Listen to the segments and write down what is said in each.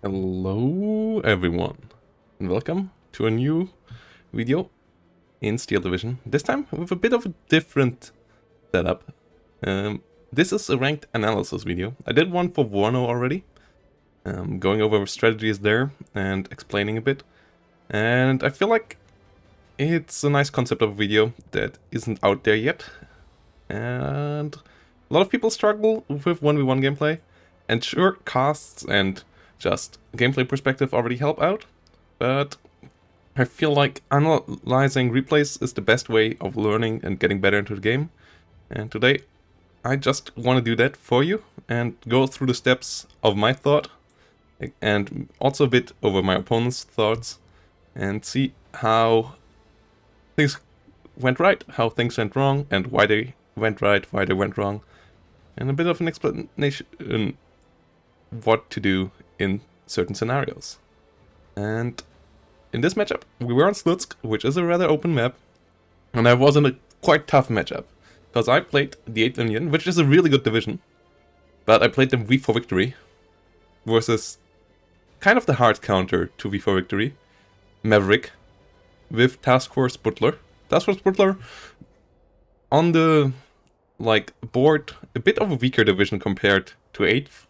Hello everyone, and welcome to a new video in Steel Division. This time with a bit of a different setup. This is a ranked analysis video. I did one for Warno already, going over strategies there and explaining a bit. And I feel like it's a nice concept of a video that isn't out there yet. And a lot of people struggle with 1v1 gameplay, and sure, casts and just gameplay perspective already help out, but I feel like analyzing replays is the best way of learning and getting better into the game. And today I just want to do that for you and go through the steps of my thought and also a bit over my opponent's thoughts and see how things went right, how things went wrong, and why they went right, why they went wrong, and a bit of an explanation what to do in certain scenarios. And in this matchup, we were on Slutsk, which is a rather open map, and I was in a quite tough matchup, because I played the 8th Indian, which is a really good division, but I played them V for Victory, versus kind of the hard counter to V for Victory, Maverick, with Task Force Butler. Task Force Butler, on the board, a bit of a weaker division compared to 8th,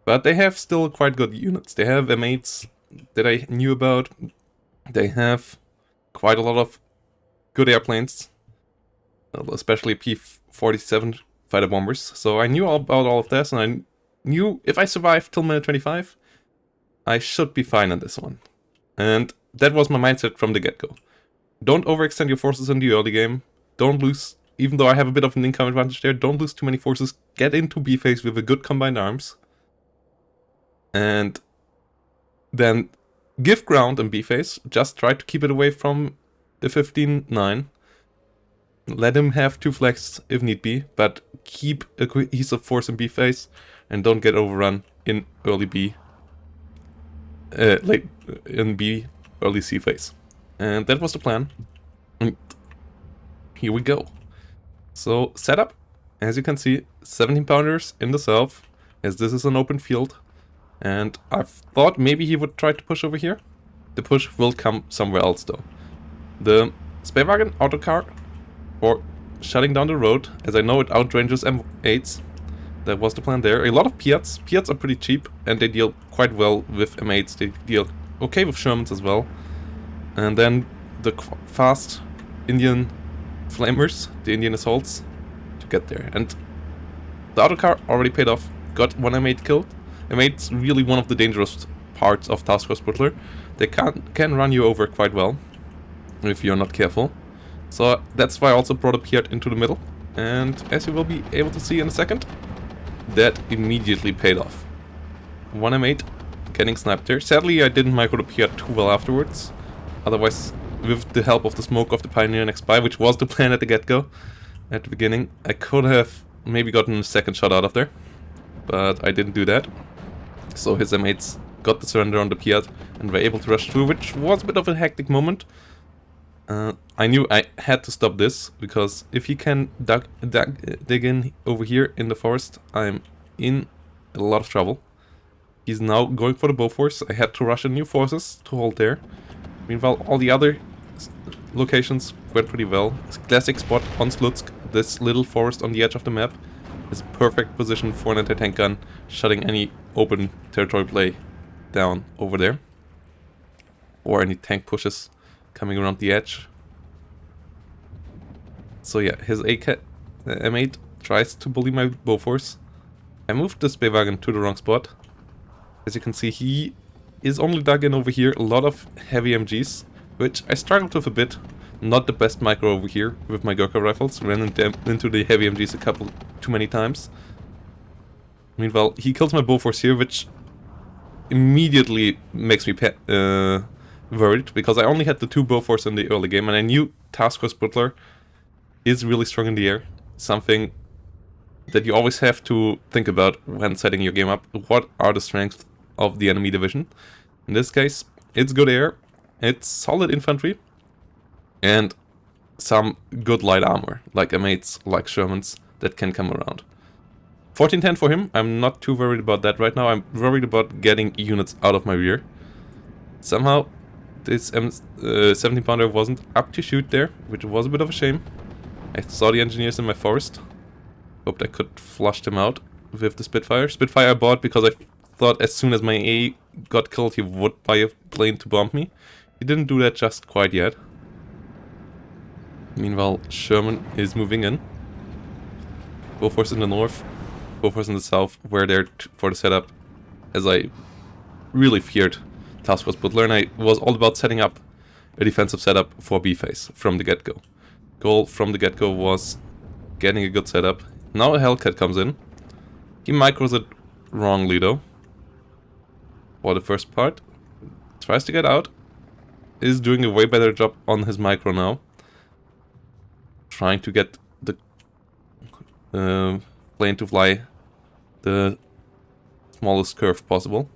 but they have still quite good units. They have M8s that I knew about. They have quite a lot of good airplanes, especially P-47 fighter bombers. So I knew all about all of this, and I knew if I survive till minute 25, I should be fine on this one. And that was my mindset from the get-go. Don't overextend your forces in the early game. Don't lose, even though I have a bit of an income advantage there, don't lose too many forces. Get into B phase with a good combined arms. And then give ground in B phase. Just try to keep it away from the 15-9. Let him have 2 flags if need be, but keep a cohesive force in B phase and don't get overrun in early B. Late in B, early C phase. And that was the plan. And here we go. So setup, as you can see, 17 pounders in the south, as this is an open field. And I thought maybe he would try to push over here. The push will come somewhere else though. The Speerwagen autocar, or shutting down the road, as I know it outranges M8s. That was the plan there. A lot of Piats. Piats are pretty cheap and they deal quite well with M8s. They deal okay with Shermans as well. And then the fast Indian flamers, the Indian assaults, to get there. And the autocar already paid off. Got one M8 killed. M8's really one of the dangerous parts of Task Force Butler. They can run you over quite well if you're not careful. So that's why I also brought a Piat into the middle. And as you will be able to see in a second, that immediately paid off. One M8 getting sniped there. Sadly, I didn't micro the Piat too well afterwards. Otherwise, with the help of the smoke of the Pioneer and X-Spy, which was the plan at the get-go, at the beginning, I could have maybe gotten a second shot out of there. But I didn't do that. So his M8s got the surrender on the Piat and were able to rush through, which was a bit of a hectic moment. I knew I had to stop this, because if he can dig in over here in the forest, I'm in a lot of trouble. He's now going for the Bofors. I had to rush in new forces to hold there. Meanwhile, all the other locations went pretty well. It's a classic spot on Slutsk, this little forest on the edge of the map, is a perfect position for an anti-tank gun, shutting any open territory play down over there. Or any tank pushes coming around the edge. So yeah, his M8 tries to bully my Bofors. I moved the Speerwagen to the wrong spot. As you can see, he is only dug in over here. A lot of heavy MGs, which I struggled with a bit. Not the best micro over here with my Gurkha rifles. Ran into the heavy MGs a couple too many times. Meanwhile, he kills my Bofors here, which immediately makes me worried, because I only had the 2 Bofors in the early game, and I knew Task Force Butler is really strong in the air. Something that you always have to think about when setting your game up. What are the strengths of the enemy division? In this case, it's good air, it's solid infantry, and some good light armor, like M8s, like Shermans, that can come around. 1410 for him. I'm not too worried about that right now. I'm worried about getting units out of my rear. Somehow, this 17 pounder wasn't up to shoot there, which was a bit of a shame. I saw the engineers in my forest. Hoped I could flush them out with the Spitfire. Spitfire I bought because I thought as soon as my A got killed, he would buy a plane to bomb me. He didn't do that just quite yet. Meanwhile, Sherman is moving in. Bofors in the north, Bofors in the south, were there for the setup, as I really feared Task Force Butler, and I was all about setting up a defensive setup for B-phase from the get-go. Goal from the get-go was getting a good setup. Now a Hellcat comes in. He micros it wrongly though. For the first part. Tries to get out. Is doing a way better job on his micro now. Trying to get the plane to fly the smallest curve possible.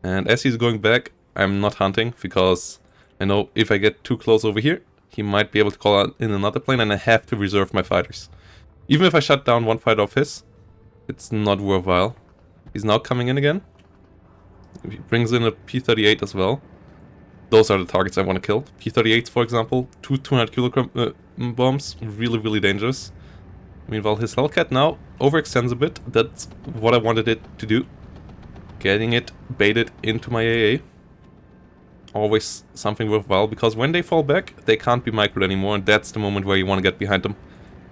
And as he's going back, I'm not hunting because I know if I get too close over here, he might be able to call out in another plane and I have to reserve my fighters. Even if I shut down one fighter of his, it's not worthwhile. He's now coming in again. He brings in a P-38 as well. Those are the targets I want to kill. P-38s, for example, 200 kilogram bombs, really, really dangerous. Meanwhile, his Hellcat now overextends a bit. That's what I wanted it to do. Getting it baited into my AA. Always something worthwhile, because when they fall back, they can't be microed anymore, and that's the moment where you want to get behind them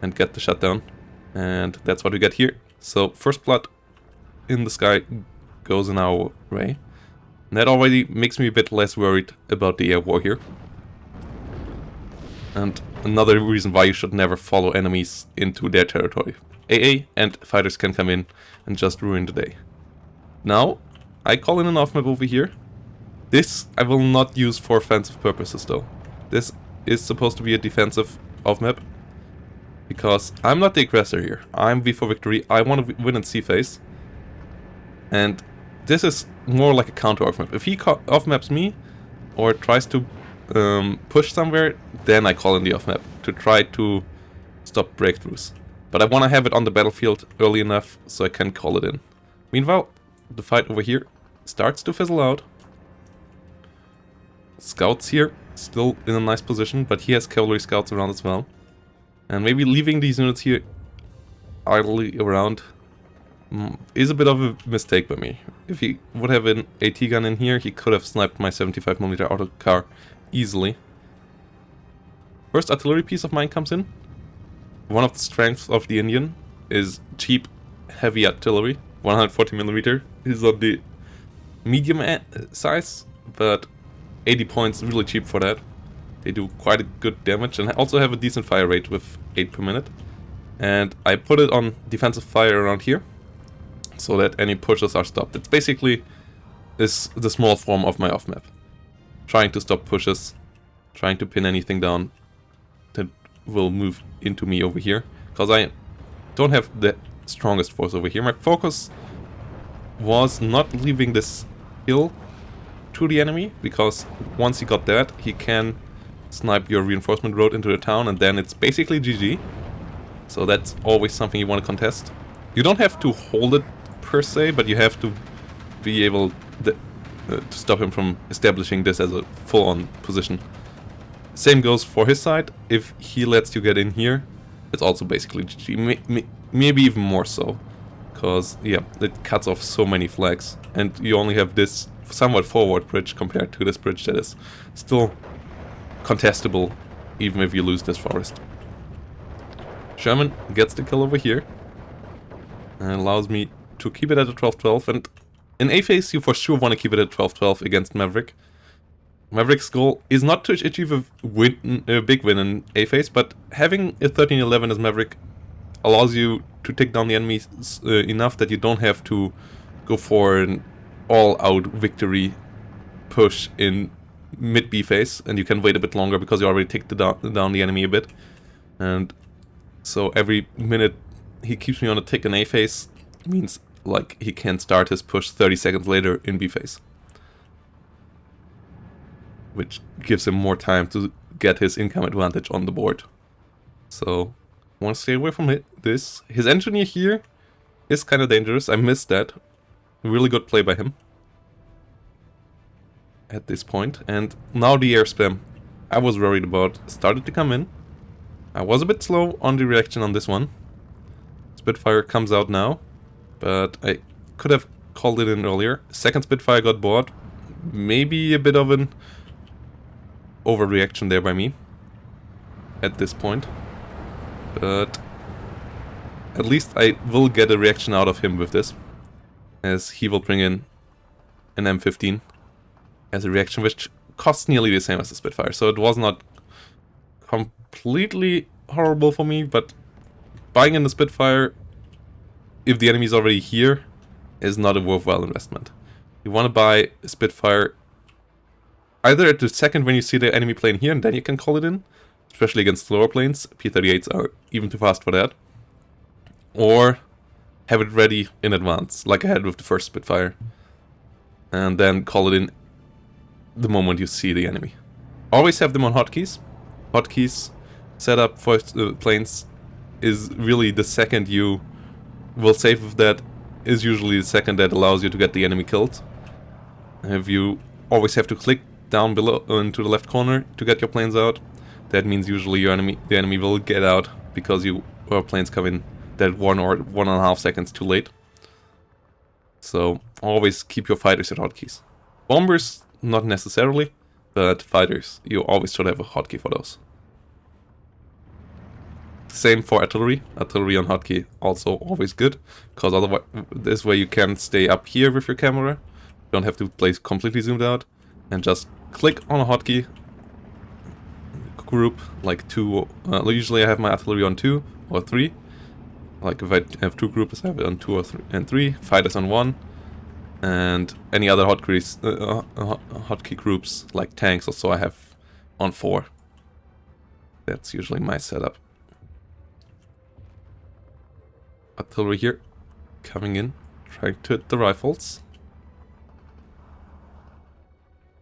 and get the shutdown. And that's what we get here. So, first blood in the sky goes in our way. And that already makes me a bit less worried about the air war here. And another reason why you should never follow enemies into their territory. AA and fighters can come in and just ruin the day. Now, I call in an off-map over here. This I will not use for offensive purposes though. This is supposed to be a defensive off-map. Because I'm not the aggressor here. I'm V for victory. I want to win in C-phase. And this is more like a counter off-map. If he off-maps me or tries to push somewhere, then I call in the off-map to try to stop breakthroughs. But I want to have it on the battlefield early enough so I can call it in. Meanwhile, the fight over here starts to fizzle out. Scouts here, still in a nice position, but he has cavalry scouts around as well. And maybe leaving these units here idly around is a bit of a mistake by me. If he would have an AT gun in here, he could have sniped my 75mm auto car easily. First artillery piece of mine comes in. One of the strengths of the Indian is cheap, heavy artillery. 140mm is on the medium size, but 80 points really cheap for that. They do quite a good damage and also have a decent fire rate with 8 per minute. And I put it on defensive fire around here, so that any pushes are stopped. It's basically the small form of my off-map. Trying to stop pushes, trying to pin anything down that will move into me over here. Because I don't have the strongest force over here. My focus was not leaving this hill to the enemy, because once he got that, he can snipe your reinforcement road into the town, and then it's basically GG. So that's always something you want to contest. You don't have to hold it per se, but you have to be able to stop him from establishing this as a full-on position. Same goes for his side. If he lets you get in here, it's also basically GG. Maybe even more so. Because, yeah, it cuts off so many flags. And you only have this somewhat forward bridge compared to this bridge that is still contestable, even if you lose this forest. Sherman gets the kill over here. And allows me to keep it at a 12-12. And in A-phase, you for sure want to keep it at 12-12 against Maverick. Maverick's goal is not to achieve a big win in A-phase, but having a 13-11 as Maverick allows you to take down the enemies enough that you don't have to go for an all-out victory push in mid-B phase, and you can wait a bit longer because you already ticked down the enemy a bit. And so every minute he keeps me on a tick in A phase means like he can start his push 30 seconds later in B phase, which gives him more time to get his income advantage on the board. So I want to stay away from this. His engineer here is kind of dangerous. I missed that. Really good play by him at this point. And now the air spam I was worried about started to come in. I was a bit slow on the reaction on this one. Spitfire comes out now, but I could have called it in earlier. Second Spitfire got bored. Maybe a bit of an overreaction there by me at this point. But at least I will get a reaction out of him with this, as he will bring in an M15 as a reaction, which costs nearly the same as the Spitfire. So it was not completely horrible for me, but buying in the Spitfire, if the enemy is already here, is not a worthwhile investment. You want to buy a Spitfire either at the second when you see the enemy plane here, and then you can call it in, especially against slower planes. P-38s are even too fast for that. Or have it ready in advance, like I had with the first Spitfire, and then call it in the moment you see the enemy. Always have them on hotkeys. Hotkeys setup for planes is really the second you will save with that, is usually the second that allows you to get the enemy killed. If you always have to click down below into the left corner to get your planes out, that means usually the enemy will get out because your planes come in that 1 or 1.5 seconds too late. So always keep your fighters at hotkeys. Bombers, not necessarily, but fighters, you always should have a hotkey for those. Same for artillery. Artillery on hotkey also always good, because otherwise this way you can stay up here with your camera. You don't have to play completely zoomed out, and just click on a hotkey group like 2. Usually I have my artillery on 2 or 3. Like if I have 2 groups, I have it on 2 or 3 and 3. Fighters on 1, and any other hotkey groups like tanks or so I have on 4. That's usually my setup. Artillery here, coming in, trying to hit the rifles.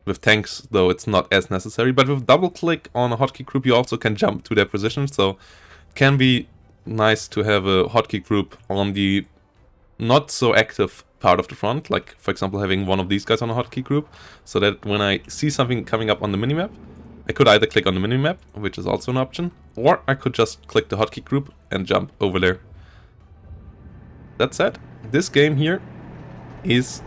With tanks, though, it's not as necessary, but with double click on a hotkey group, you also can jump to their position, so it can be nice to have a hotkey group on the not so active part of the front, like for example having one of these guys on a hotkey group, so that when I see something coming up on the minimap, I could either click on the minimap, which is also an option, or I could just click the hotkey group and jump over there. That said, this game here is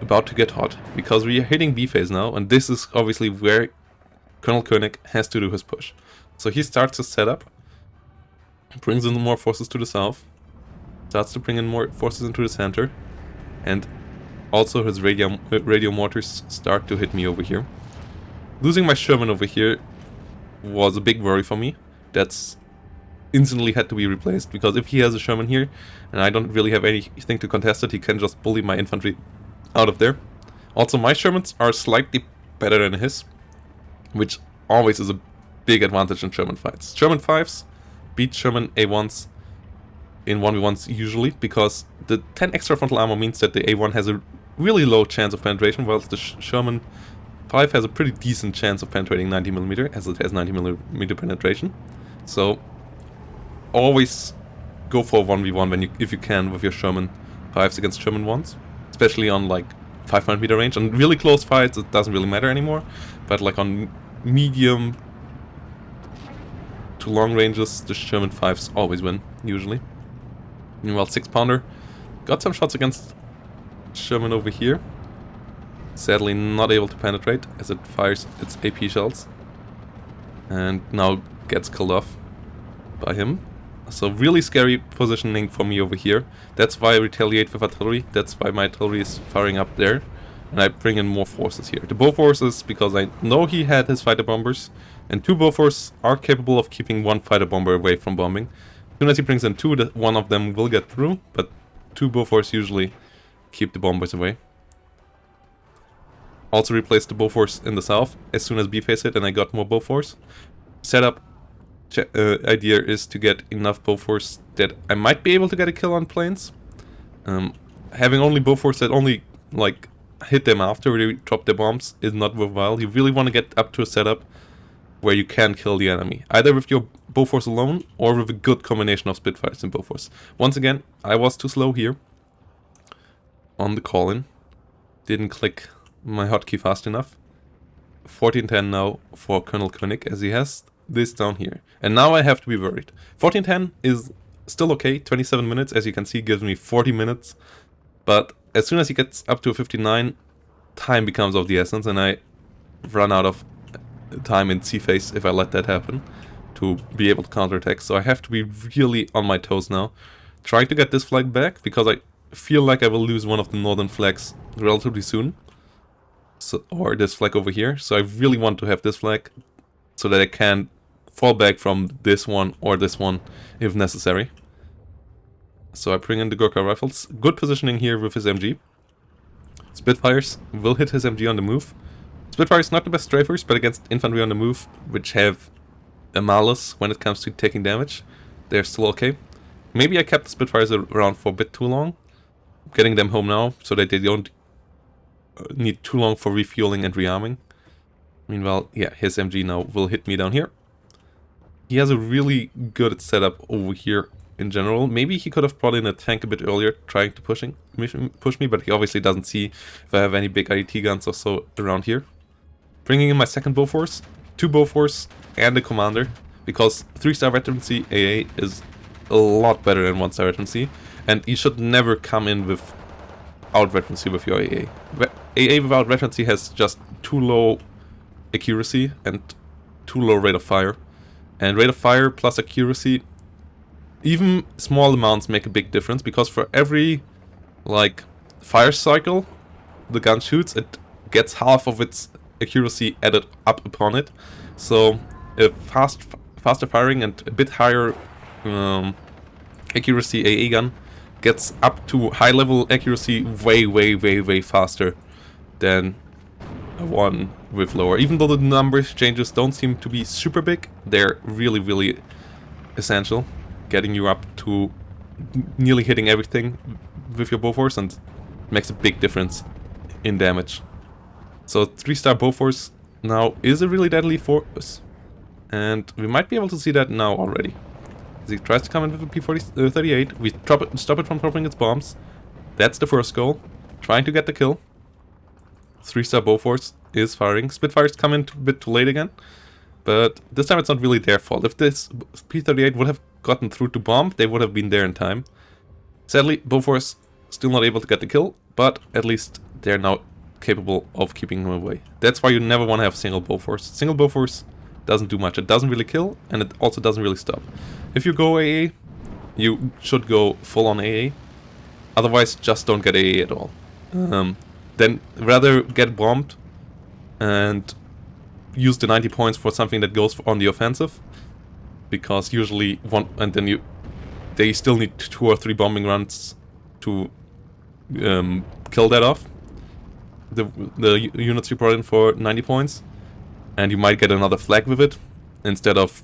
about to get hot, because we are hitting B phase now, and this is obviously where Colonel Koenig has to do his push. So he starts his setup, brings in more forces to the south, starts to bring in more forces into the center, and also his radio mortars start to hit me over here. Losing my Sherman over here was a big worry for me. That's instantly had to be replaced, because if he has a Sherman here and I don't really have anything to contest it, he can just bully my infantry out of there. Also, my Shermans are slightly better than his, which always is a big advantage in Sherman fights. Sherman 5s beat Sherman A1s in 1v1s usually, because the 10 extra frontal armor means that the A1 has a really low chance of penetration, whilst the Sherman 5 has a pretty decent chance of penetrating 90mm, as it has 90mm penetration. So always go for 1v1 if you can with your Sherman 5s against Sherman 1s, especially on like 500-meter range. On really close fights it doesn't really matter anymore, but like on medium to long ranges, the Sherman 5s always win, usually. Meanwhile, 6-pounder got some shots against Sherman over here. Sadly not able to penetrate as it fires its AP shells, and now gets killed off by him. So really scary positioning for me over here. That's why I retaliate with artillery. That's why my artillery is firing up there, and I bring in more forces here. The Bofors, because I know he had his fighter bombers, and 2 Bofors are capable of keeping 1 fighter bomber away from bombing. As soon as he brings in 2, one of them will get through, but 2 Bofors usually keep the bombers away. Also replaced the Bofors in the south as soon as B phase hit, and I got more Bofors. Setup idea is to get enough Bofors that I might be able to get a kill on planes. Having only Bofors that only like hit them after they drop their bombs is not worthwhile. You really want to get up to a setup where you can kill the enemy, either with your Bofors alone or with a good combination of Spitfires and Bofors. Once again, I was too slow here on the call-in. Didn't click my hotkey fast enough. 1410 now for Colonel Koenig, as he has this down here. And now I have to be worried. 1410 is still okay, 27 minutes, as you can see, gives me 40 minutes. But as soon as he gets up to 59, time becomes of the essence, and I run out of time in C-phase if I let that happen to be able to counterattack. So I have to be really on my toes now, trying to get this flag back, because I feel like I will lose one of the northern flags relatively soon. So, or this flag over here. So I really want to have this flag so that I can fall back from this one or this one if necessary. So I bring in the Gurkha rifles. Good positioning here with his MG. Spitfires will hit his MG on the move. Spitfires not the best strafers, but against infantry on the move, which have a malus when it comes to taking damage, they're still okay. Maybe I kept the Spitfires around for a bit too long. Getting them home now so that they don't need too long for refueling and rearming. Meanwhile, yeah, his MG now will hit me down here. He has a really good setup over here in general. Maybe he could have brought in a tank a bit earlier, trying to push me, but he obviously doesn't see if I have any big IDT guns or so around here. Bringing in my second Bofors, 2 Bofors and a commander, because 3-star veterancy AA is a lot better than 1-star veterancy, and you should never come in without veterancy with your AA. AA without veterancy has just too low accuracy and too low rate of fire. And rate of fire plus accuracy, even small amounts make a big difference, because for every like fire cycle the gun shoots, it gets half of its accuracy added up upon it. So a faster firing and a bit higher accuracy AA gun gets up to high level accuracy way faster than one with lower. Even though the numbers changes don't seem to be super big, they're really essential, getting you up to nearly hitting everything with your Bofors, and makes a big difference in damage. So 3-star Bofors now is a really deadly force, and we might be able to see that now already. As he tries to come in with a P-38, we stop it from dropping its bombs. That's the first goal, trying to get the kill. 3-star Bofors is firing. Spitfires come in a bit too late again, but this time it's not really their fault. If this P-38 would have gotten through to bomb, they would have been there in time. Sadly, Bofors still not able to get the kill, but at least they're now capable of keeping him away. That's why you never want to have single Bofors. Single Bofors doesn't do much. It doesn't really kill, and it also doesn't really stop. If you go AA, you should go full on AA. Otherwise, just don't get AA at all. Then rather get bombed and use the 90 points for something that goes on the offensive, because usually they still need 2 or 3 bombing runs to kill that off. The units you brought in for 90 points, and you might get another flag with it instead of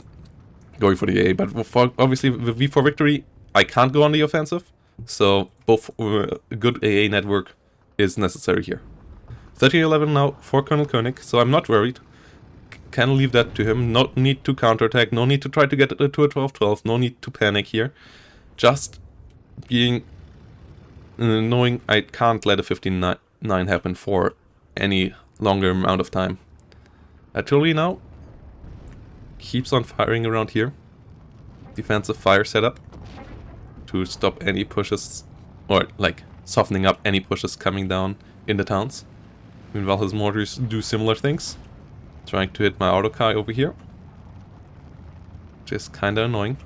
going for the AA. But obviously with V4 victory, I can't go on the offensive, so both a good AA network is necessary here. 13-11 now for Colonel Koenig, so I'm not worried. Can leave that to him. No need to counterattack, no need to try to get to a 12-12, no need to panic here. Just being knowing I can't let a 15-9 happen for any longer amount of time. Artillery now keeps on firing around here. Defensive fire setup to stop any pushes, or like softening up any pushes coming down in the towns. Meanwhile, his mortars do similar things, trying to hit my autocar over here, which is kinda annoying.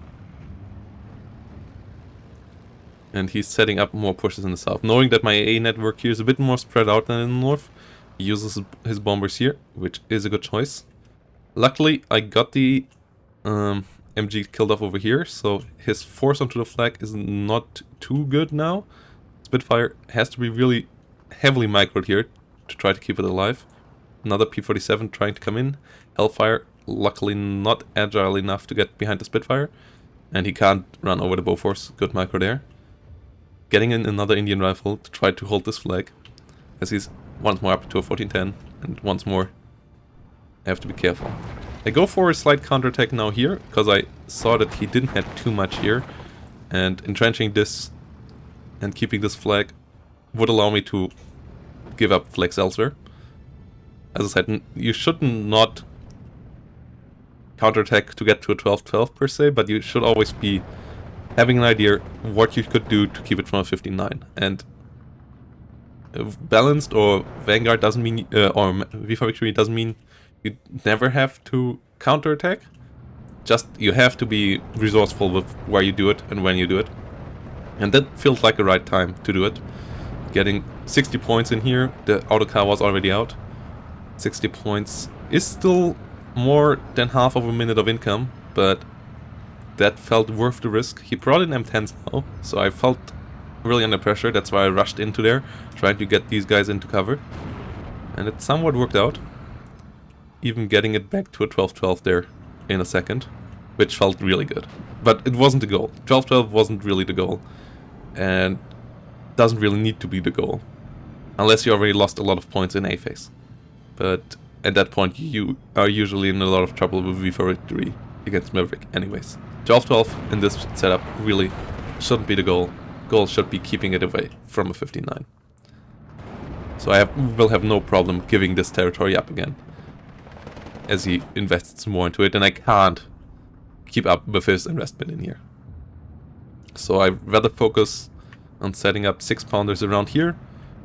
And he's setting up more pushes in the south. Knowing that my AA network here is a bit more spread out than in the north, he uses his bombers here, which is a good choice. Luckily, I got the MG killed off over here, so his force onto the flag is not too good now. Spitfire has to be really heavily microed here to try to keep it alive. Another P-47 trying to come in. Hellfire, luckily not agile enough to get behind the Spitfire, and he can't run over the Bofors. Good micro there. Getting in another Indian rifle to try to hold this flag, as he's once more up to a 1410, and once more I have to be careful. I go for a slight counterattack now here, because I saw that he didn't have too much here. And entrenching this and keeping this flag would allow me to give up flags elsewhere. As I said, you should not counterattack to get to a 12-12 per se, but you should always be having an idea what you could do to keep it from a 15-9. And balanced or Vanguard doesn't mean, or V for Victory doesn't mean you never have to counterattack. Just you have to be resourceful with where you do it and when you do it. And that feels like the right time to do it. Getting 60 points in here, the autocar was already out. 60 points is still more than half of a minute of income, but that felt worth the risk. He brought in M10s now, so I felt really under pressure. That's why I rushed into there, trying to get these guys into cover. And it somewhat worked out. Even getting it back to a 12-12 there in a second, which felt really good. But it wasn't the goal. 12-12 wasn't really the goal, and doesn't really need to be the goal, unless you already lost a lot of points in A phase. But at that point you are usually in a lot of trouble with V for Victory against Maverick anyways. 12-12 in this setup really shouldn't be the goal. Goal should be keeping it away from a 15-9. So I will have no problem giving this territory up again, as he invests more into it, and I can't keep up with his investment in here. So I rather focus on setting up 6-pounders around here,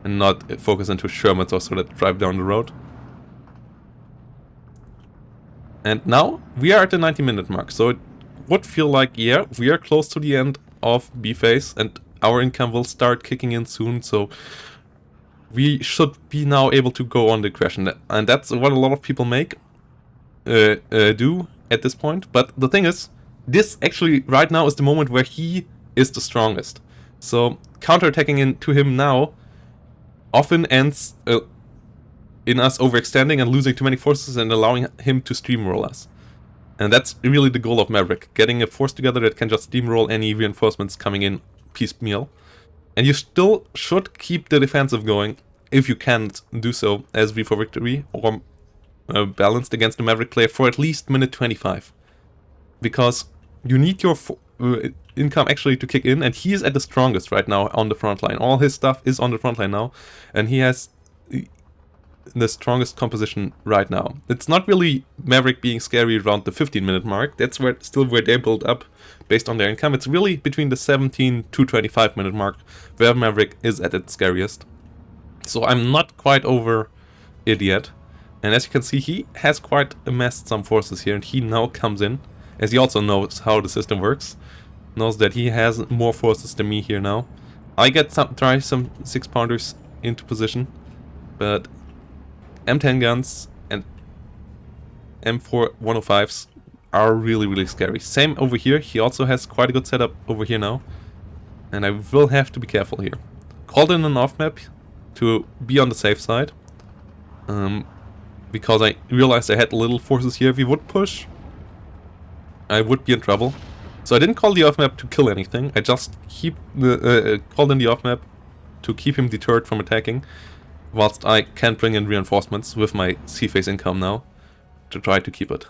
and not focus into Shermans or so that drive down the road. And now we are at the 90-minute mark, so it would feel like, yeah, we are close to the end of B phase, and our income will start kicking in soon, so we should be now able to go on the aggression. And that's what a lot of people do at this point. But the thing is, this actually right now is the moment where he is the strongest. So counterattacking into him now often ends in us overextending and losing too many forces and allowing him to steamroll us. And that's really the goal of Maverick, getting a force together that can just steamroll any reinforcements coming in piecemeal. And you still should keep the defensive going if you can't do so as V for Victory or balanced against the Maverick player for at least minute 25. Because you need your income actually to kick in, and he is at the strongest right now on the front line. All his stuff is on the front line now, and he has the strongest composition right now. It's not really Maverick being scary around the 15-minute mark. That's where they build up based on their income. It's really between the 17 to 25-minute mark where Maverick is at its scariest. So I'm not quite over it yet. And as you can see, he has quite amassed some forces here, and he now comes in, as he also knows how the system works. Knows that he has more forces than me here now. I try some 6-pounders into position, but M10 guns and M4 105s are really scary. Same over here. He also has quite a good setup over here now, and I will have to be careful here. Called in an off map to be on the safe side, because I realized I had little forces here. If he would push, I would be in trouble. So I didn't call the off map to kill anything. I just called in the off map to keep him deterred from attacking, whilst I can bring in reinforcements with my C-phase income now to try to keep it.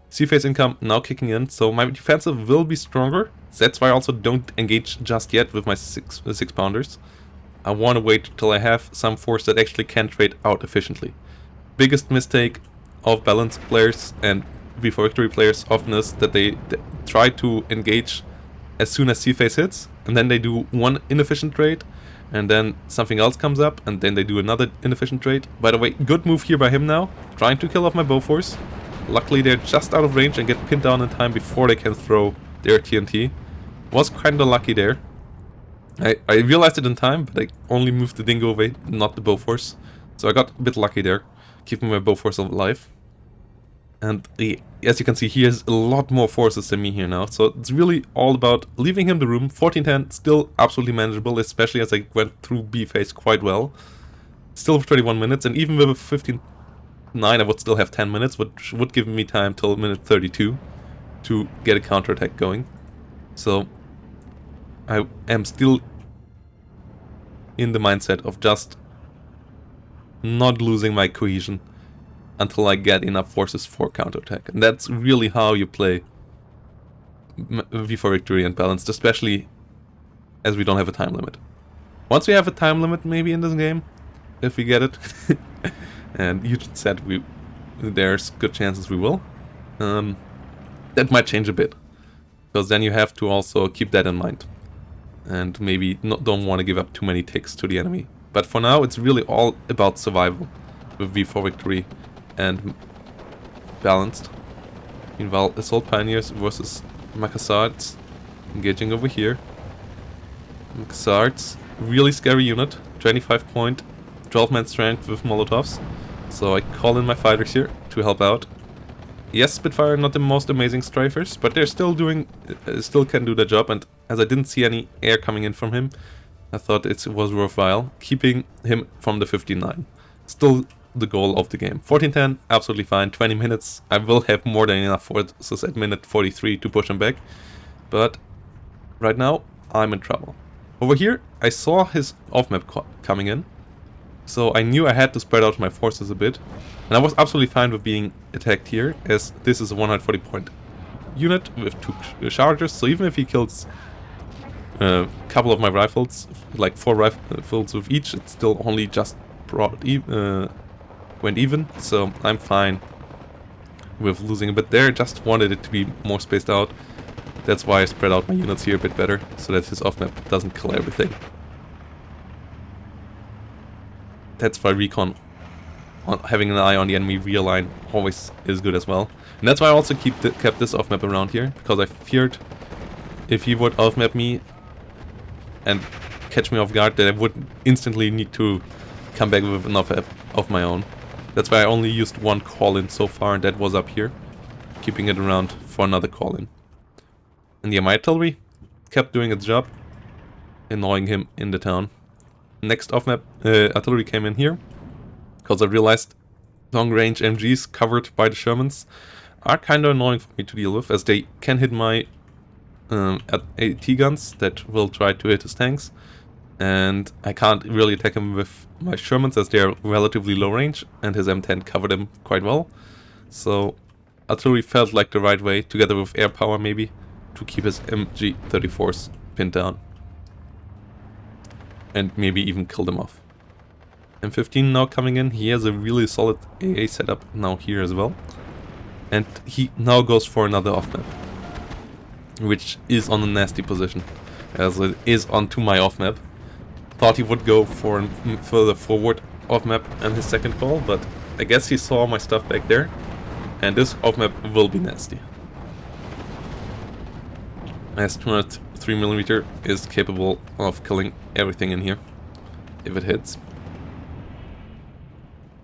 C-phase income now kicking in, so my defensive will be stronger. That's why I also don't engage just yet with my 6-pounders. I want to wait till I have some force that actually can trade out efficiently. Biggest mistake of balanced players and V for Victory players often is that they try to engage as soon as C-phase hits, and then they do one inefficient trade, and then something else comes up, and then they do another inefficient trade. By the way, good move here by him now, trying to kill off my Bofors. Luckily they're just out of range and get pinned down in time before they can throw their TNT. Was kinda lucky there. I realized it in time, but I only moved the Dingo away, not the Bofors. So I got a bit lucky there, keeping my Bofors alive. And as you can see, he has a lot more forces than me here now. So it's really all about leaving him the room. 14-10, still absolutely manageable, especially as I went through B phase quite well. Still 21 minutes, and even with a 15-9, I would still have 10 minutes, which would give me time till minute 32 to get a counterattack going. So I am still in the mindset of just not losing my cohesion until I get enough forces for counterattack. And that's really how you play V for Victory and Balanced, especially as we don't have a time limit. Once we have a time limit maybe in this game, if we get it, and you said there's good chances we will, that might change a bit. Because then you have to also keep that in mind. And maybe don't want to give up too many ticks to the enemy. But for now, it's really all about survival with V for Victory and Balanced. Meanwhile, Assault Pioneers versus Macassards engaging over here. Macassards, really scary unit, 25 point, 12-man strength with Molotovs. So I call in my fighters here to help out. Yes, Spitfire not the most amazing strafers, but they're still still can do the job, and as I didn't see any air coming in from him, I thought it was worthwhile keeping him from the 59. Still the goal of the game. 14-10, absolutely fine, 20 minutes. I will have more than enough forces at minute 43 to push him back, but right now I'm in trouble. Over here, I saw his off-map coming in, so I knew I had to spread out my forces a bit. And I was absolutely fine with being attacked here, as this is a 140 point unit with 2 chargers, so even if he kills a couple of my rifles, like 4 rifles with each, it's still only just went even, so I'm fine with losing a bit there. Just wanted it to be more spaced out. That's why I spread out my units here a bit better, so that his off-map doesn't kill everything. That's why recon, having an eye on the enemy real line, always is good as well. And that's why I also kept this off-map around here, because I feared if he would off-map me and catch me off guard, that I would instantly need to come back with an off-map of my own. That's why I only used one call-in so far, and that was up here, keeping it around for another call-in. And yeah, my artillery kept doing its job, annoying him in the town. Next off-map, artillery came in here, because I realized long-range MGs covered by the Shermans are kind of annoying for me to deal with, as they can hit my AT guns that will try to hit his tanks, and I can't really attack him with my Shermans as they are relatively low range, and his M10 covered him quite well. So artillery felt like the right way, together with air power maybe, to keep his MG34s pinned down. And maybe even kill them off. M15 now coming in, he has a really solid AA setup now here as well. And he now goes for another off-map, which is on a nasty position, as it is onto my off-map. Thought he would go for a further forward off-map and his second call, but I guess he saw my stuff back there, and this off-map will be nasty. As 203mm is capable of killing everything in here, if it hits.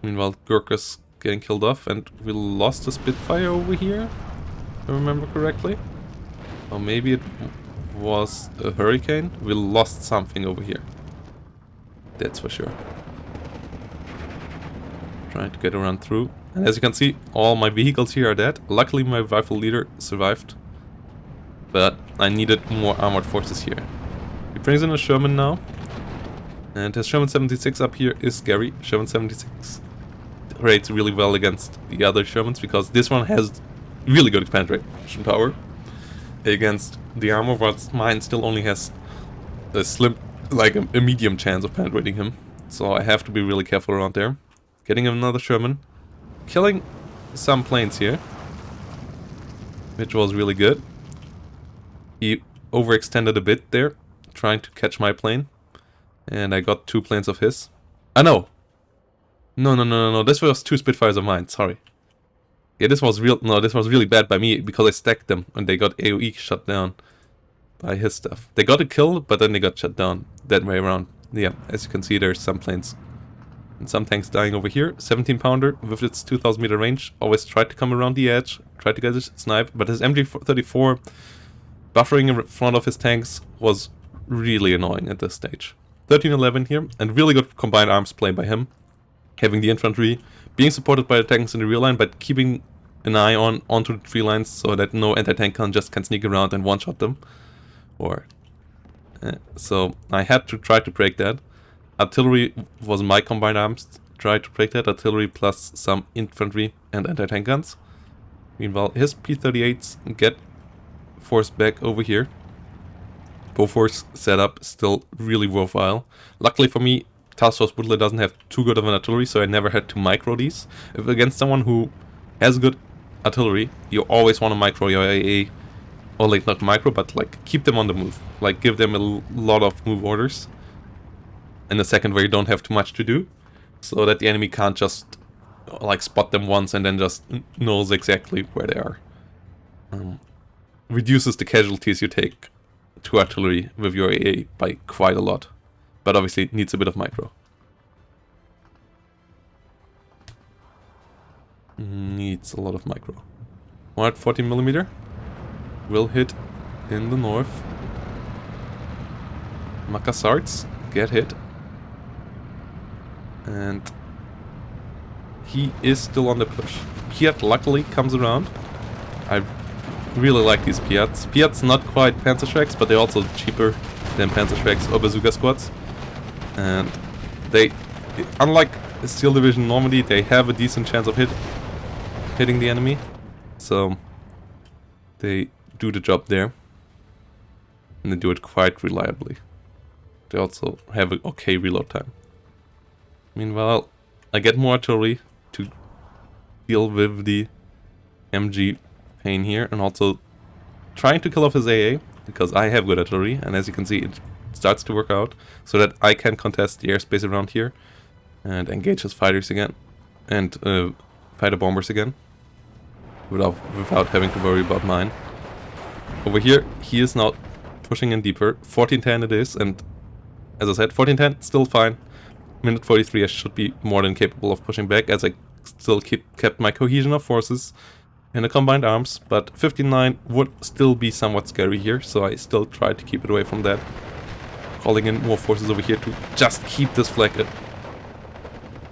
Meanwhile, Gurkha's getting killed off, and we lost a Spitfire over here, if I remember correctly. Or maybe it was a Hurricane. We lost something over here. That's for sure. Trying to get around through. And as you can see, all my vehicles here are dead. Luckily, my rifle leader survived. But I needed more armored forces here. He brings in a Sherman now. And his Sherman 76 up here is scary. Sherman 76 rates really well against the other Shermans, because this one has really good penetration power against the armor, whilst mine still only has a slim, like a medium chance of penetrating him. So I have to be really careful around there. Getting another Sherman. Killing some planes here, which was really good. He overextended a bit there, trying to catch my plane. And I got 2 planes of his. Ah, no! No. This was 2 Spitfires of mine, sorry. Yeah, this was really bad by me, because I stacked them and they got AoE shut down by his stuff. They got a kill, but then they got shut down that way around. Yeah, as you can see, there's some planes and some tanks dying over here. 17 pounder with its 2000 meter range. Always tried to come around the edge, tried to get a snipe, but his MG34 buffering in front of his tanks was really annoying at this stage. 13-11 here, and really good combined arms play by him. Having the infantry being supported by the tanks in the rear line, but keeping an eye onto the tree lines so that no anti-tank can sneak around and one-shot them. So I had to try to break that. Artillery was my combined arms try to break that artillery plus some infantry and anti-tank guns. Meanwhile, his P-38s get forced back over here. Bofors setup still really worthwhile. Luckily for me, Task Force Butler doesn't have too good of an artillery, so I never had to micro these. If against someone who has good artillery, you always want to micro your AA. Or like not micro, but like keep them on the move. Like give them a lot of move orders. In a second where you don't have too much to do. So that the enemy can't just like spot them once and then just knows exactly where they are. Reduces the casualties you take to artillery with your AA by quite a lot. But obviously it needs a bit of micro. Needs a lot of micro. 140mm will hit in the north. Makassarts get hit. And he is still on the push. Piat luckily comes around. I really like these Piats. Piats not quite Panzerschrecks, but they're also cheaper than Panzerschrecks or Bazooka squads. And they, unlike Steel Division Normandy, they have a decent chance of hitting the enemy. So they do the job there. And they do it quite reliably. They also have an okay reload time. Meanwhile, I get more artillery to deal with the MG pain here, and also trying to kill off his AA, because I have good artillery, and as you can see it starts to work out, so that I can contest the airspace around here, and engage his fighters again, and fighter bombers again, without having to worry about mine. Over here, he is now pushing in deeper. 1410 it is, and as I said, 1410 still fine. Minute 43 I should be more than capable of pushing back, as I still kept my cohesion of forces in the combined arms, but 59 would still be somewhat scary here, so I still try to keep it away from that. Calling in more forces over here to just keep this flag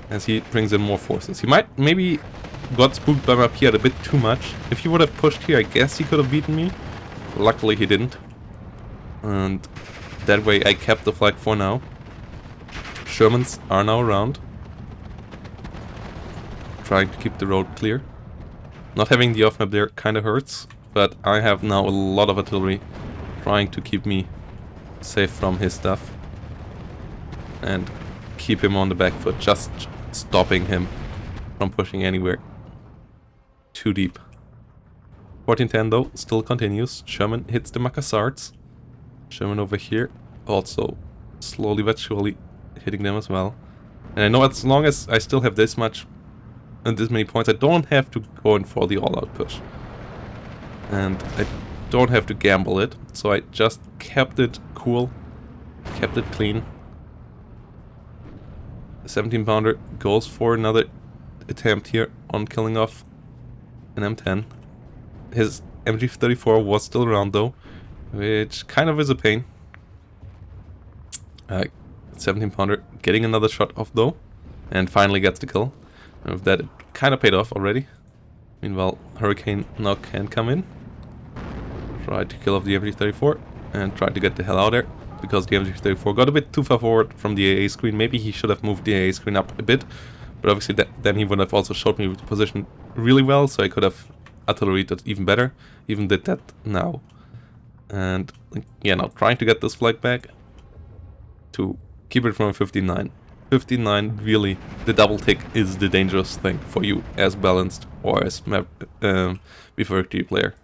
as he brings in more forces. He maybe got spooked by my Piat a bit too much. If he would have pushed here, I guess he could have beaten me. Luckily he didn't. And that way I kept the flag for now. Shermans are now around. Trying to keep the road clear. Not having the off-map there kinda hurts, but I have now a lot of artillery trying to keep me safe from his stuff. And keep him on the back foot, just stopping him from pushing anywhere too deep. 1410 though, still continues. Sherman hits the Makassarts. Sherman over here, also slowly but surely hitting them as well. And I know as long as I still have this much and this many points, I don't have to go in for the all-out push. And I don't have to gamble it, so I just kept it cool, kept it clean. The 17-pounder goes for another attempt here on killing off an M10. His MG34 was still around though, which kind of is a pain. 17-pounder getting another shot off though, and finally gets the kill. And with that, it kind of paid off already. Meanwhile, Hurricane now can come in. Try to kill off the MG34 and try to get the hell out there, because the MG34 got a bit too far forward from the AA screen. Maybe he should have moved the AA screen up a bit, but obviously then he would have also showed me the position really well, so I could have artilleried it even better. Even did that now. And yeah, now trying to get this flag back to keep it from 59. 59, really, the double tick is the dangerous thing for you as balanced or as B-42 player.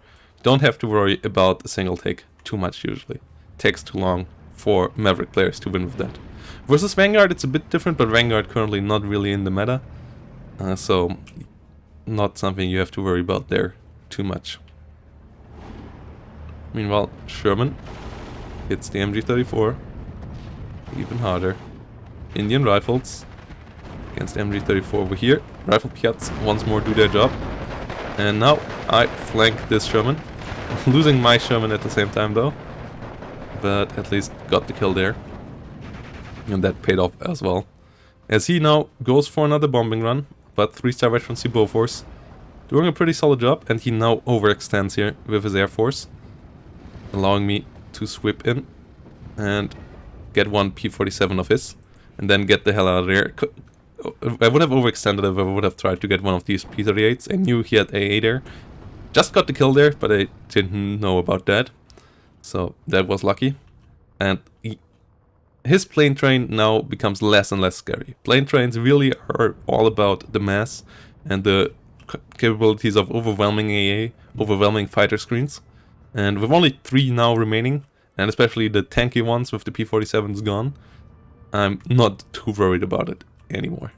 Don't have to worry about a single tick too much usually. Takes too long for Maverick players to win with that. Versus Vanguard it's a bit different, but Vanguard currently not really in the meta. So not something you have to worry about there too much. Meanwhile, Sherman hits the MG34 even harder. Indian rifles against MG34 over here. Rifle Piats once more do their job. And now I flank this Sherman. Losing my Sherman at the same time though. But at least got the kill there. And that paid off as well. As he now goes for another bombing run, but 3-star veteran C Bofors doing a pretty solid job, and he now overextends here with his Air Force, allowing me to sweep in and get one P-47 of his, and then get the hell out of there. I would have overextended if I would have tried to get one of these P-38s. I knew he had AA there. Just got the kill there, but I didn't know about that. So that was lucky. And his plane train now becomes less and less scary. Plane trains really are all about the mass and the capabilities of overwhelming AA, overwhelming fighter screens. And with only 3 now remaining, and especially the tanky ones with the P-47s gone, I'm not too worried about it anymore.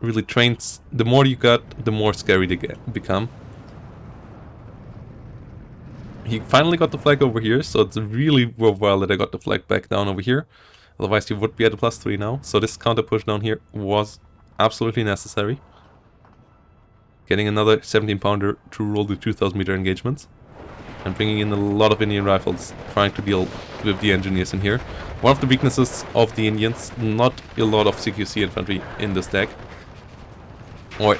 Really, trains, the more you got, the more scary they become. He finally got the flag over here, so it's really worthwhile that I got the flag back down over here. Otherwise he would be at a +3 now. So this counter push down here was absolutely necessary. Getting another 17-pounder to roll the 2,000 meter engagements. And bringing in a lot of Indian rifles, trying to deal with the engineers in here. One of the weaknesses of the Indians, not a lot of CQC infantry in this deck. Or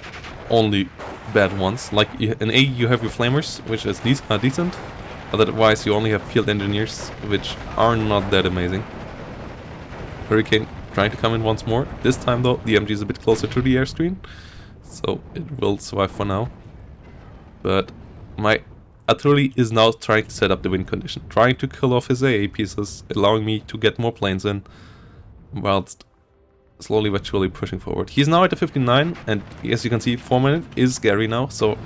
only bad ones. Like in A you have your flamers, which is decent. Otherwise you only have field engineers, which are not that amazing. Hurricane trying to come in once more. This time though, the MG is a bit closer to the airstream, so it will survive for now. But my artillery is now trying to set up the win condition, trying to kill off his AA pieces, allowing me to get more planes in, whilst slowly but surely pushing forward. He's now at the 59, and as you can see, 4 minutes is scary now, so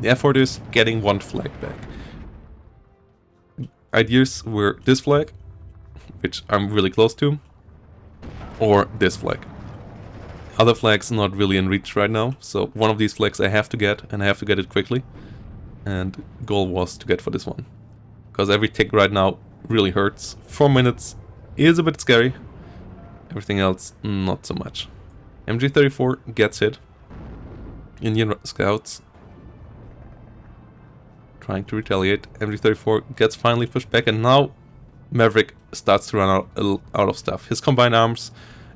the effort is getting 1 flag back. Ideas were this flag, which I'm really close to, or this flag. Other flags not really in reach right now, so one of these flags I have to get, and I have to get it quickly. And goal was to get for this one, because every tick right now really hurts. 4 minutes is a bit scary. Everything else, not so much. MG34 gets hit. Indian scouts trying to retaliate. MG34 gets finally pushed back, and now Maverick starts to run out of stuff. His combined arms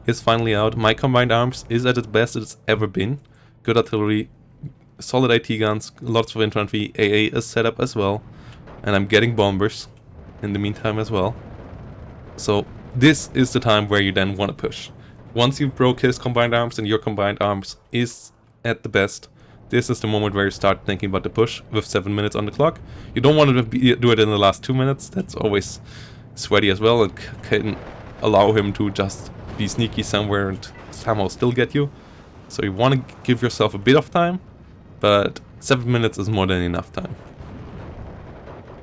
is finally out. My combined arms is at its best it's ever been. Good artillery, solid IT guns, lots of infantry, AA is set up as well. And I'm getting bombers in the meantime as well. So this is the time where you then want to push. Once you broke his combined arms and your combined arms is at the best, this is the moment where you start thinking about the push with 7 minutes on the clock. You don't want to do it in the last 2 minutes, that's always sweaty as well and can allow him to just be sneaky somewhere and somehow still get you. So you want to give yourself a bit of time, but 7 minutes is more than enough time.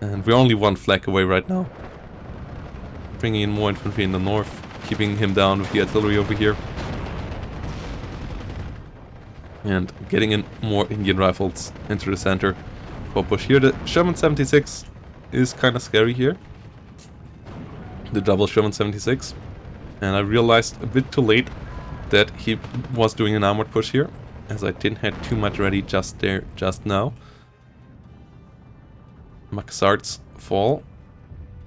And we're only 1 flag away right now. Bringing in more infantry in the north, keeping him down with the artillery over here. And getting in more Indian rifles into the center for push here. The Sherman 76 is kind of scary here. The double Sherman 76. And I realized a bit too late that he was doing an armored push here, as I didn't have too much ready just now. Maxart's fall.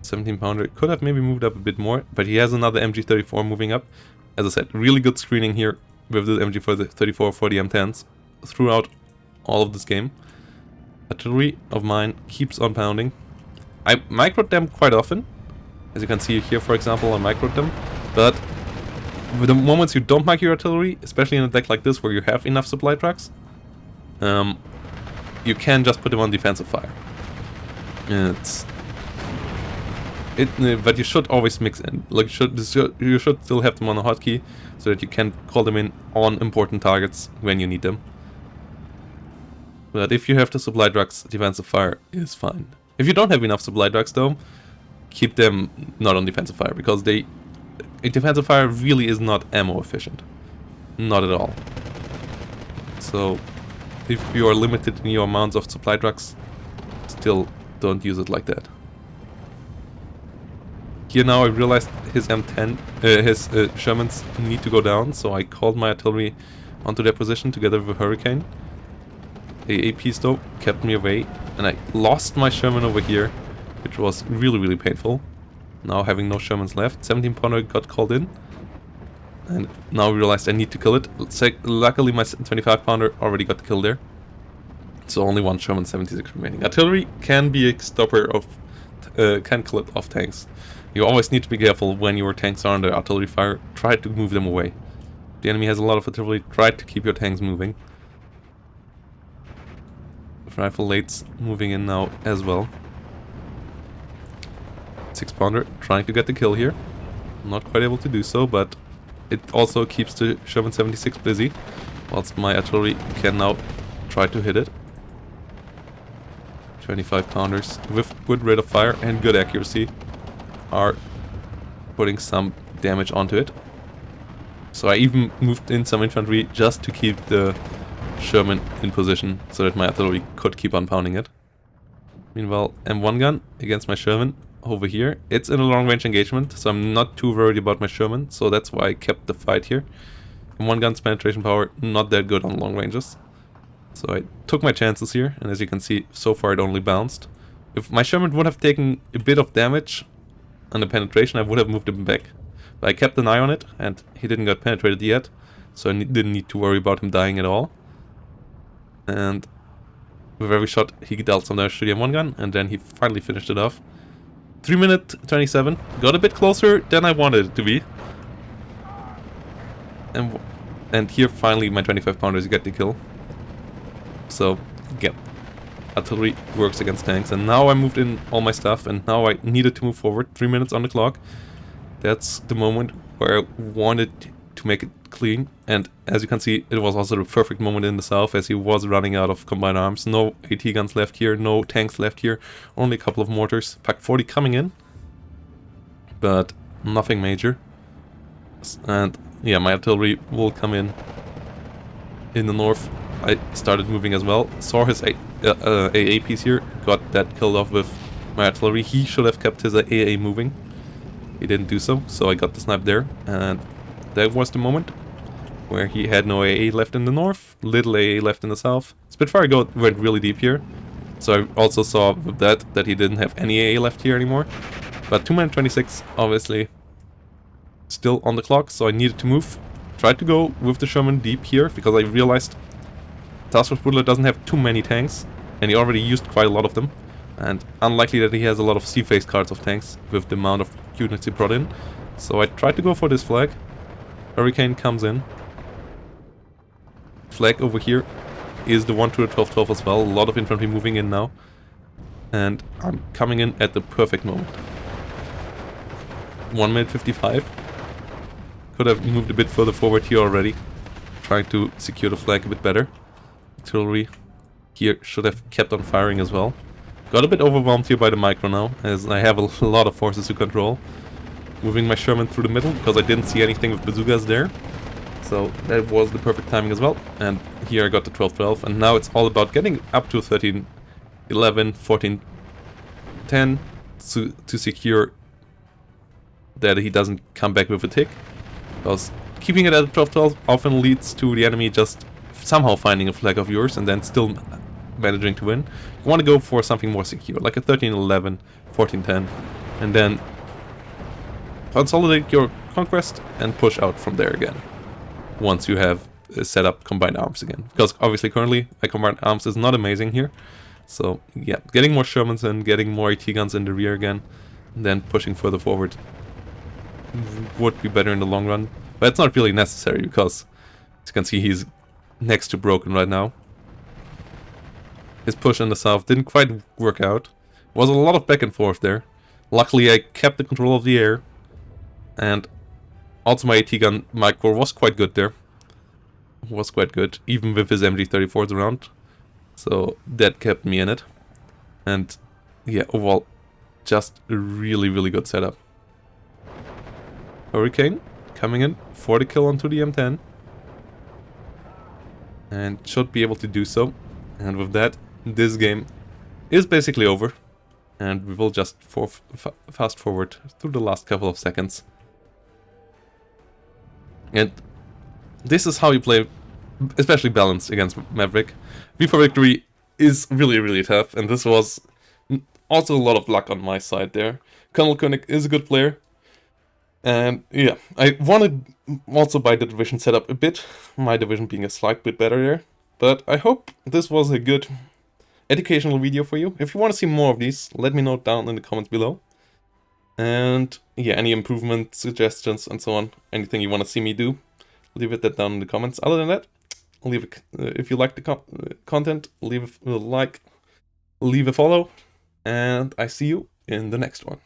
17-pounder could have maybe moved up a bit more, but he has another MG34 moving up. As I said, really good screening here with the MG34 for the M10s throughout all of this game. Artillery of mine keeps on pounding. I microed them quite often. As you can see here, for example, I microed them. But with the moments you don't micro your artillery, especially in a deck like this where you have enough supply trucks, you can just put them on defensive fire. But you should always mix in. Like you should still have them on a hotkey so that you can call them in on important targets when you need them. But if you have the supply trucks, defensive fire is fine. If you don't have enough supply trucks though, keep them not on defensive fire, because defensive fire really is not ammo efficient. Not at all. So if you are limited in your amounts of supply trucks, still don't use it like that. Here now I realized his M10, his Shermans need to go down, so I called my artillery onto their position together with a Hurricane. The APs though kept me away, and I lost my Sherman over here, which was really painful. Now having no Shermans left, 17-pounder got called in, and now I realized I need to kill it. Luckily my 25-pounder already got killed there, so only 1 Sherman 76 remaining. Artillery can be a stopper of, can clip off tanks. You always need to be careful when your tanks are under artillery fire. Try to move them away. The enemy has a lot of artillery. Try to keep your tanks moving. Rifle lates moving in now as well. 6-pounder trying to get the kill here. Not quite able to do so, but it also keeps the Sherman 76 busy, whilst my artillery can now try to hit it. 25-pounders with good rate of fire and good accuracy are putting some damage onto it. So I even moved in some infantry just to keep the Sherman in position so that my artillery could keep on pounding it. Meanwhile, M1 gun against my Sherman over here. It's in a long-range engagement, so I'm not too worried about my Sherman, so that's why I kept the fight here. M1 gun's penetration power not that good on long ranges. So I took my chances here, and as you can see, so far it only bounced. If my Sherman would have taken a bit of damage on the penetration, I would have moved him back. But I kept an eye on it, and he didn't get penetrated yet, so I didn't need to worry about him dying at all. And with every shot, he dealt some damage to the M1 gun, and then he finally finished it off. 3 minute 27, got a bit closer than I wanted it to be. And here finally my 25-pounders get the kill. So, yeah, artillery works against tanks, and now I moved in all my stuff, and now I needed to move forward. 3 minutes on the clock. That's the moment where I wanted to make it clean, and as you can see, it was also the perfect moment in the south, as he was running out of combined arms. No AT guns left here, no tanks left here, only a couple of mortars. Pack 40 coming in, but nothing major. And yeah, my artillery will come in the north. I started moving as well. Saw his AA piece here, got that killed off with my artillery. He should have kept his AA moving. He didn't do so, so I got the snipe there, and that was the moment where he had no AA left in the north, little AA left in the south. Spitfire went really deep here, so I also saw with that he didn't have any AA left here anymore. But 2 minute 26, obviously, still on the clock, so I needed to move. Tried to go with the Sherman deep here, because I realized Task Force Butler doesn't have too many tanks, and he already used quite a lot of them. And unlikely that he has a lot of C-phase cards of tanks with the amount of units he brought in. So I tried to go for this flag. Hurricane comes in. Flag over here is the one to the 12-12 as well. A lot of infantry moving in now. And I'm coming in at the perfect moment. 1 minute 55. Could have moved a bit further forward here already. Trying to secure the flag a bit better. Artillery here should have kept on firing as well. Got a bit overwhelmed here by the micro now, as I have a lot of forces to control. Moving my Sherman through the middle, because I didn't see anything with bazookas there. So that was the perfect timing as well. And here I got the 12-12, and now it's all about getting up to 13-11, 14-10 to secure that he doesn't come back with a tick. Because keeping it at 12-12 often leads to the enemy just somehow finding a flag of yours and then still managing to win. You want to go for something more secure, like a 13-11, 14-10, and then consolidate your conquest and push out from there again once you have set up combined arms again. Because obviously currently my combined arms is not amazing here. So yeah, getting more Shermans and getting more AT guns in the rear again, and then pushing further forward would be better in the long run. But it's not really necessary, because as you can see, he's next to broken right now. His push in the south didn't quite work out. Was a lot of back and forth there. Luckily I kept the control of the air. And also my AT gun micro was quite good there. Was quite good, even with his MG34s around. So that kept me in it. And yeah, overall, just a really, really good setup. Hurricane coming in for the kill onto the M10. And should be able to do so. And with that, this game is basically over. And we will just fast forward through the last couple of seconds. And this is how you play, especially balanced against Maverick. V for Victory is really, really tough. And this was also a lot of luck on my side there. Colonel Koenig is a good player. And yeah, I wanted also by the division setup a bit, my division being a slight bit better there. But I hope this was a good educational video for you. If you want to see more of these, let me know down in the comments below. And yeah, any improvement suggestions and so on, anything you want to see me do, leave it down in the comments. Other than that, leave if you like the content, leave a like, leave a follow, and I see you in the next one.